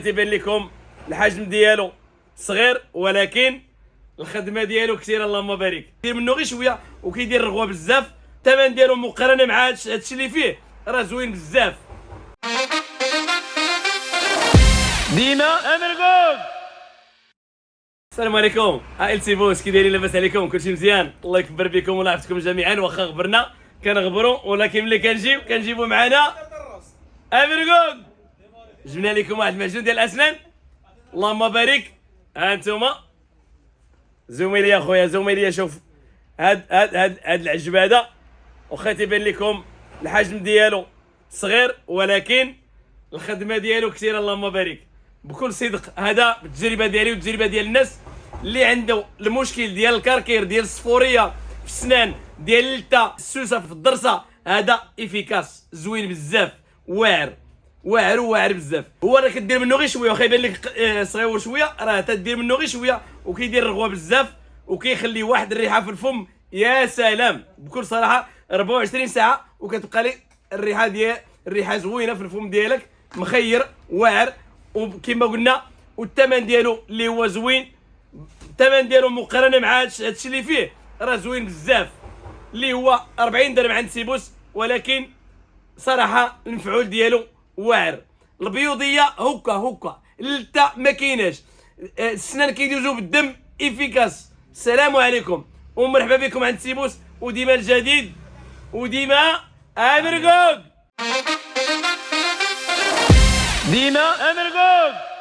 تيبان لكم الحجم ديالو صغير، ولكن الخدمه ديالو كثيره اللهم بارك. كيدير منه غير شويه وكيدير رغوه بزاف. الثمن ديالو مقارنه مع هادشي اللي فيه راه زوين بزاف. ديما امركوك. السلام عليكم عائلة سيبوس، كي دايرين؟ لاباس عليكم؟ كلشي مزيان؟ الله يكبر بكم ولا يحفظكم جميعا. واخا غبرنا كنغبروا، ولكن ملي كنجيبوا معنا امركوك. جبنا لكم واحد المعجون ديال الاسنان اللهم بارك. ها انتما زومي لي اخويا، زومي لي. شوف هاد العجب هذا، واخا تيبان لكم الحجم ديالو صغير، ولكن الخدمه ديالو كثيره اللهم بارك. بكل صدق هذا بالتجربه ديالي والتجربه ديال الناس اللي عنده المشكل ديال الكركير، ديال الصفوريه في السنان، ديال اللثه، السوسه في الضرسه، هذا افيكاس زوين بزاف، واعر بزاف. هو راه كدير منه غير شويه، واخا يبان لك صغيور شويه، راه تدير منه غير شويه وكيدير رغوه بزاف وكيخلي واحد الريحه في الفم. يا سلام، بكل صراحه 24 ساعه وكتبقى لي الريحه زوينه في الفم ديالك، مخير واعر. وكما قلنا والثمن ديالو اللي هو زوين، الثمن ديالو مقارنه مع هادشي اللي فيه راه زوين بزاف، اللي هو 40 درهم عند سيبوس، ولكن صراحه المفعول ديالو واعر. البيوضيه هكا اللثه ما كايناش، السنان كيدوزو بالدم، افيكاس. السلام عليكم ومرحبا بكم عند سيبوس، وديما الجديد وديما امركوك. ديما امركوك.